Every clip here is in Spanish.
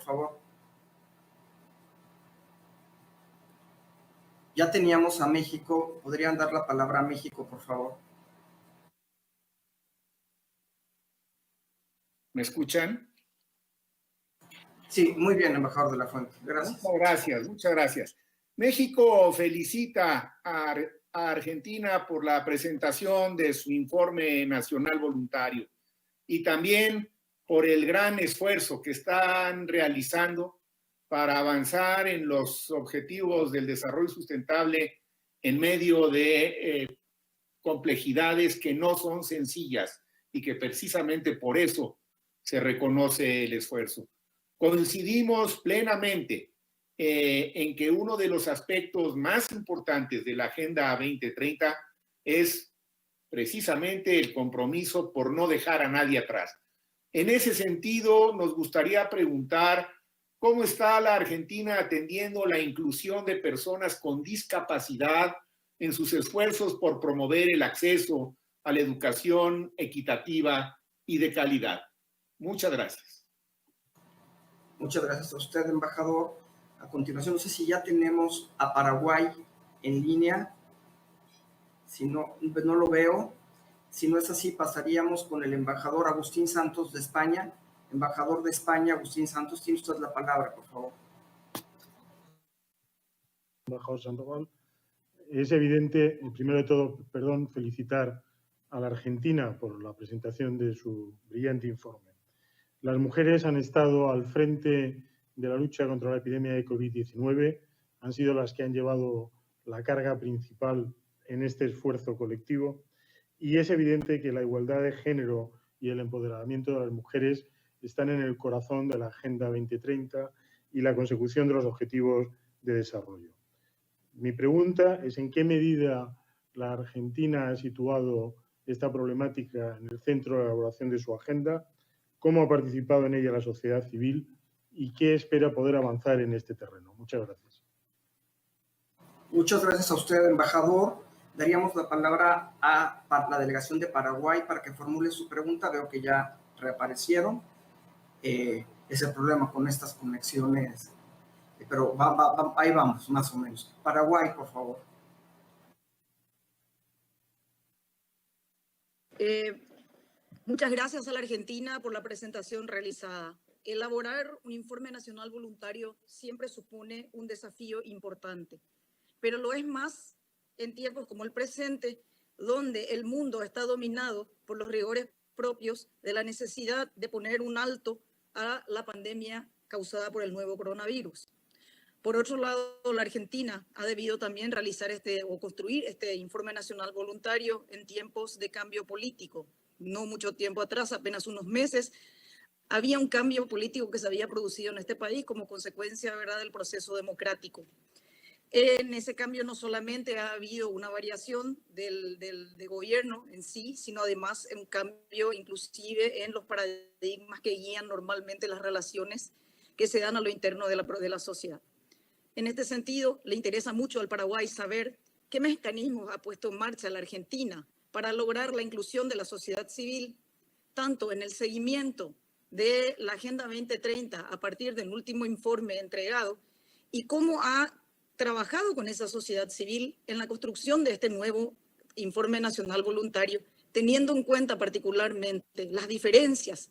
favor. Ya teníamos a México. ¿Podrían dar la palabra a México, por favor? ¿Me escuchan? Sí, muy bien, embajador de la Fuente. Gracias. Muchas gracias. México felicita a Argentina por la presentación de su informe nacional voluntario y también por el gran esfuerzo que están realizando para avanzar en los objetivos del desarrollo sustentable en medio de complejidades que no son sencillas y que precisamente por eso se reconoce el esfuerzo. Coincidimos plenamente en que uno de los aspectos más importantes de la Agenda 2030 es precisamente el compromiso por no dejar a nadie atrás. En ese sentido, nos gustaría preguntar cómo está la Argentina atendiendo la inclusión de personas con discapacidad en sus esfuerzos por promover el acceso a la educación equitativa y de calidad. Muchas gracias. Muchas gracias a usted, embajador. A continuación, no sé si ya tenemos a Paraguay en línea. Si no, no lo veo. Si no es así, pasaríamos con el embajador Agustín Santos de España. Embajador de España, Agustín Santos, tiene usted la palabra, por favor. Embajador Sandoval, es evidente, primero de todo, felicitar a la Argentina por la presentación de su brillante informe. Las mujeres han estado al frente de la lucha contra la epidemia de COVID-19, han sido las que han llevado la carga principal en este esfuerzo colectivo y es evidente que la igualdad de género y el empoderamiento de las mujeres están en el corazón de la Agenda 2030 y la consecución de los objetivos de desarrollo. Mi pregunta es en qué medida la Argentina ha situado esta problemática en el centro de la elaboración de su agenda, cómo ha participado en ella la sociedad civil y qué espera poder avanzar en este terreno. Muchas gracias. Muchas gracias a usted, embajador. Daríamos la palabra a la delegación de Paraguay para que formule su pregunta. Veo que ya reaparecieron. Es el problema con estas conexiones, pero ahí vamos, más o menos. Paraguay, por favor. Muchas gracias a la Argentina por la presentación realizada. Elaborar un informe nacional voluntario siempre supone un desafío importante, pero lo es más en tiempos como el presente, donde el mundo está dominado por los rigores propios de la necesidad de poner un alto a la pandemia causada por el nuevo coronavirus. Por otro lado, la Argentina ha debido también realizar construir este informe nacional voluntario en tiempos de cambio político. No mucho tiempo atrás, apenas unos meses, había un cambio político que se había producido en este país como consecuencia, ¿verdad?, del proceso democrático. En ese cambio no solamente ha habido una variación de gobierno en sí, sino además un cambio inclusive en los paradigmas que guían normalmente las relaciones que se dan a lo interno de la sociedad. En este sentido, le interesa mucho al Paraguay saber qué mecanismos ha puesto en marcha la Argentina para lograr la inclusión de la sociedad civil, tanto en el seguimiento de la Agenda 2030 a partir del último informe entregado, y cómo ha trabajado con esa sociedad civil en la construcción de este nuevo informe nacional voluntario, teniendo en cuenta particularmente las diferencias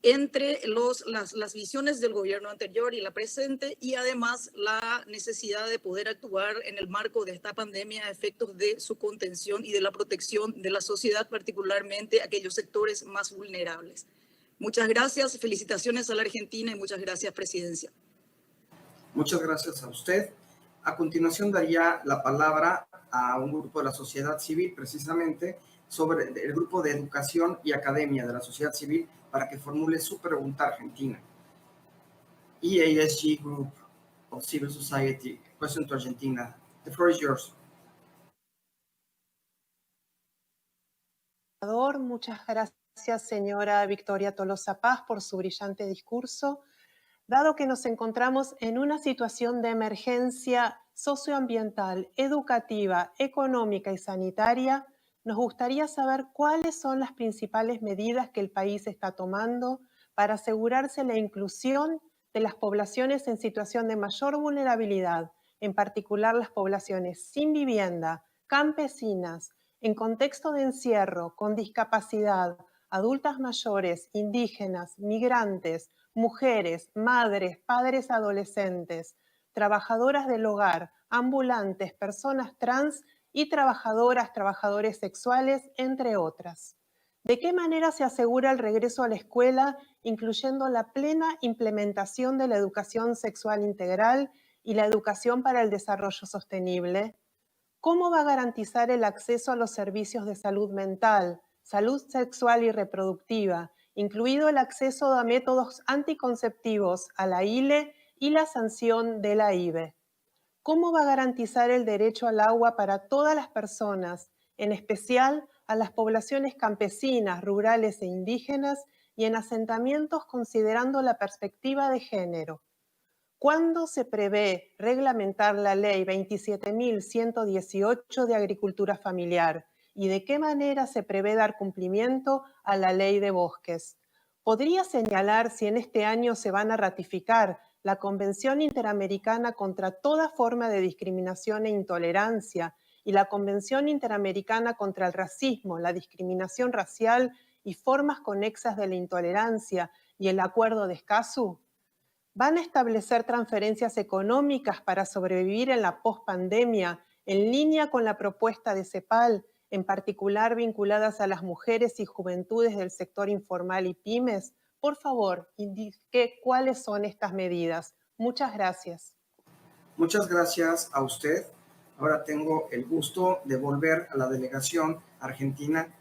entre las visiones del gobierno anterior y la presente, y además la necesidad de poder actuar en el marco de esta pandemia a efectos de su contención y de la protección de la sociedad, particularmente aquellos sectores más vulnerables. Muchas gracias, felicitaciones a la Argentina y muchas gracias, Presidencia. Muchas gracias a usted. A continuación daría la palabra a un grupo de la sociedad civil, precisamente sobre el grupo de educación y academia de la sociedad civil, para que formule su pregunta argentina. EASG Group of Civil Society, question to Argentina. The floor is yours. Muchas gracias, señora Victoria Tolosa Paz, por su brillante discurso. Dado que nos encontramos en una situación de emergencia socioambiental, educativa, económica y sanitaria, nos gustaría saber cuáles son las principales medidas que el país está tomando para asegurarse la inclusión de las poblaciones en situación de mayor vulnerabilidad, en particular las poblaciones sin vivienda, campesinas, en contexto de encierro, con discapacidad, adultas mayores, indígenas, migrantes, mujeres, madres, padres adolescentes, trabajadoras del hogar, ambulantes, personas trans y trabajadoras, trabajadores sexuales, entre otras. ¿De qué manera se asegura el regreso a la escuela, incluyendo la plena implementación de la educación sexual integral y la educación para el desarrollo sostenible? ¿Cómo va a garantizar el acceso a los servicios de salud mental, salud sexual y reproductiva, incluido el acceso a métodos anticonceptivos, a la ILE y la sanción de la IVE? ¿Cómo va a garantizar el derecho al agua para todas las personas, en especial a las poblaciones campesinas, rurales e indígenas y en asentamientos considerando la perspectiva de género? ¿Cuándo se prevé reglamentar la Ley 27.118 de Agricultura Familiar? ¿Y de qué manera se prevé dar cumplimiento a la Ley de Bosques? ¿Podría señalar si en este año se van a ratificar la Convención Interamericana contra toda forma de discriminación e intolerancia y la Convención Interamericana contra el Racismo, la discriminación racial y formas conexas de la intolerancia y el Acuerdo de Escazú? ¿Van a establecer transferencias económicas para sobrevivir en la pospandemia en línea con la propuesta de CEPAL, en particular vinculadas a las mujeres y juventudes del sector informal y pymes? Por favor, indique cuáles son estas medidas. Muchas gracias. Muchas gracias a usted. Ahora tengo el gusto de volver a la delegación argentina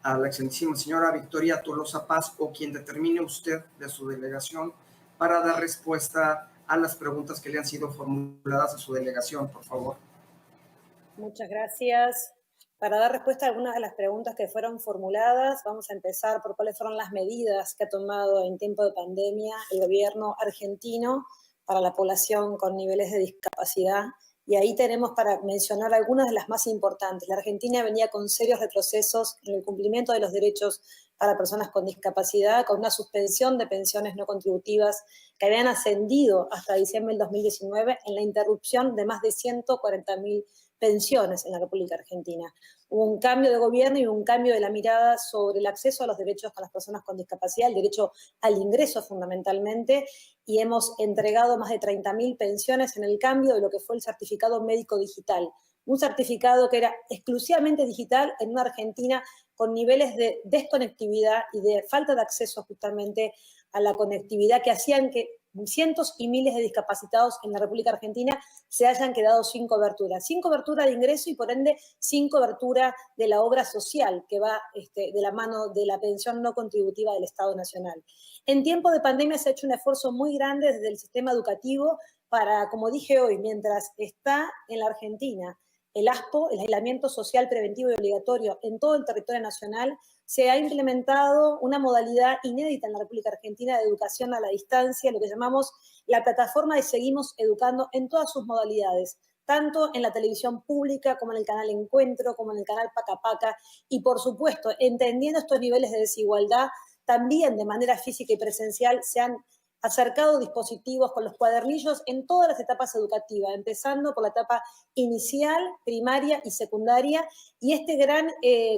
a la excelentísima señora Victoria Tolosa Paz, o quien determine usted de su delegación, para dar respuesta a las preguntas que le han sido formuladas a su delegación, por favor. Muchas gracias. Para dar respuesta a algunas de las preguntas que fueron formuladas, vamos a empezar por cuáles fueron las medidas que ha tomado en tiempo de pandemia el gobierno argentino para la población con niveles de discapacidad. Y ahí tenemos para mencionar algunas de las más importantes. La Argentina venía con serios retrocesos en el cumplimiento de los derechos para personas con discapacidad, con una suspensión de pensiones no contributivas que habían ascendido hasta diciembre del 2019 en la interrupción de más de 140.000 pensiones en la República Argentina. Hubo un cambio de gobierno y un cambio de la mirada sobre el acceso a los derechos a las personas con discapacidad, el derecho al ingreso fundamentalmente, y hemos entregado más de 30.000 pensiones en el cambio de lo que fue el certificado médico digital. Un certificado que era exclusivamente digital en una Argentina con niveles de desconectividad y de falta de acceso justamente a la conectividad que hacían que cientos y miles de discapacitados en la República Argentina se hayan quedado sin cobertura de ingreso y por ende sin cobertura de la obra social que va de la mano de la pensión no contributiva del Estado Nacional. En tiempo de pandemia se ha hecho un esfuerzo muy grande desde el sistema educativo para, como dije hoy, mientras está en la Argentina el ASPO, el aislamiento social preventivo y obligatorio en todo el territorio nacional, se ha implementado una modalidad inédita en la República Argentina de educación a la distancia, lo que llamamos la plataforma de Seguimos Educando en todas sus modalidades, tanto en la televisión pública como en el canal Encuentro, como en el canal Paca Paca, y por supuesto, entendiendo estos niveles de desigualdad, también de manera física y presencial se han acercado dispositivos con los cuadernillos en todas las etapas educativas, empezando por la etapa inicial, primaria y secundaria, y este gran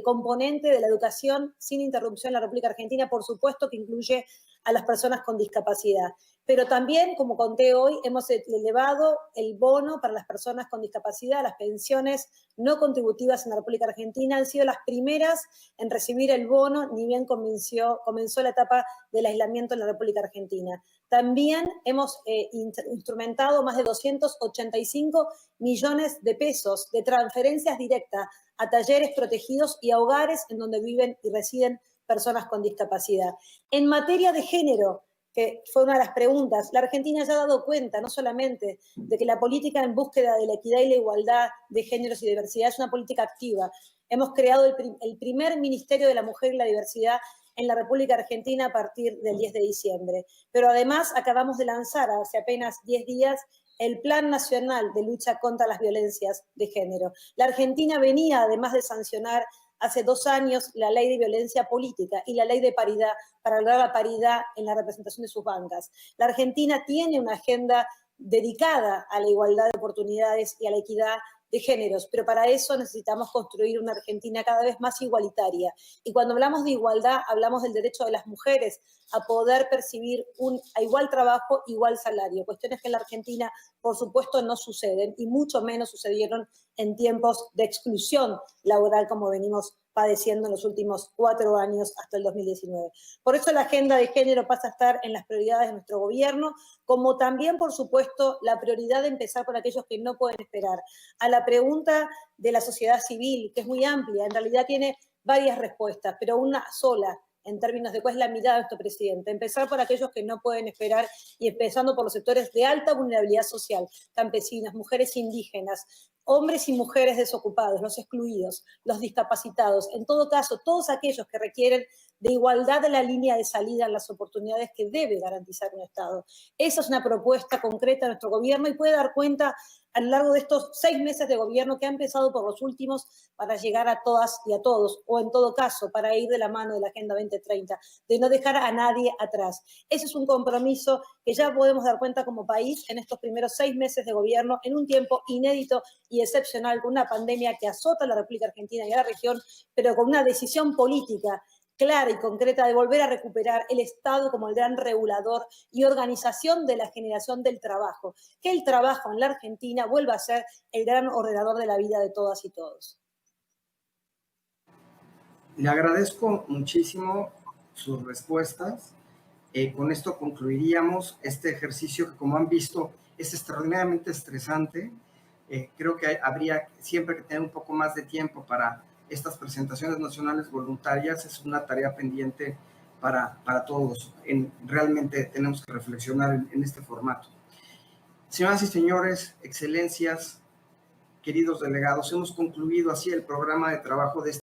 componente de la educación sin interrupción en la República Argentina, por supuesto que incluye a las personas con discapacidad. Pero también, como conté hoy, hemos elevado el bono para las personas con discapacidad. Las pensiones no contributivas en la República Argentina han sido las primeras en recibir el bono, ni bien comenzó la etapa del aislamiento en la República Argentina. También hemos instrumentado más de 285 millones de pesos de transferencias directas a talleres protegidos y a hogares en donde viven y residen personas con discapacidad. En materia de género, que fue una de las preguntas, la Argentina ya ha dado cuenta no solamente de que la política en búsqueda de la equidad y la igualdad de géneros y diversidad es una política activa. Hemos creado el primer Ministerio de la Mujer y la Diversidad en la República Argentina a partir del 10 de diciembre. Pero además acabamos de lanzar hace apenas 10 días el Plan Nacional de Lucha contra las Violencias de Género. La Argentina venía, además de sancionar hace 2 años la ley de violencia política y la ley de paridad para lograr la paridad en la representación de sus bancas. La Argentina tiene una agenda dedicada a la igualdad de oportunidades y a la equidad de géneros, pero para eso necesitamos construir una Argentina cada vez más igualitaria. Y cuando hablamos de igualdad, hablamos del derecho de las mujeres a poder percibir a igual trabajo, igual salario. Cuestiones que en la Argentina, por supuesto, no suceden y mucho menos sucedieron en tiempos de exclusión laboral como venimos padeciendo en los últimos 4 años hasta el 2019. Por eso la agenda de género pasa a estar en las prioridades de nuestro gobierno, como también, por supuesto, la prioridad de empezar por aquellos que no pueden esperar. A la pregunta de la sociedad civil, que es muy amplia, en realidad tiene varias respuestas, pero una sola en términos de cuál es la mirada de nuestro presidente. Empezar por aquellos que no pueden esperar y empezando por los sectores de alta vulnerabilidad social, campesinas, mujeres indígenas, hombres y mujeres desocupados, los excluidos, los discapacitados, en todo caso, todos aquellos que requieren de igualdad de la línea de salida en las oportunidades que debe garantizar un Estado. Esa es una propuesta concreta de nuestro gobierno y puede dar cuenta a lo largo de estos 6 meses de gobierno que ha empezado por los últimos para llegar a todas y a todos, o en todo caso, para ir de la mano de la Agenda 2030, de no dejar a nadie atrás. Ese es un compromiso que ya podemos dar cuenta como país en estos primeros 6 meses de gobierno, en un tiempo inédito y excepcional, con una pandemia que azota a la República Argentina y a la región, pero con una decisión política clara y concreta de volver a recuperar el Estado como el gran regulador y organización de la generación del trabajo. Que el trabajo en la Argentina vuelva a ser el gran ordenador de la vida de todas y todos. Le agradezco muchísimo sus respuestas. Con esto concluiríamos este ejercicio que, como han visto, es extraordinariamente estresante. Creo que habría siempre que tener un poco más de tiempo para estas presentaciones nacionales voluntarias. Es una tarea pendiente para todos. Realmente tenemos que reflexionar en este formato. Señoras y señores, excelencias, queridos delegados, hemos concluido así el programa de trabajo de este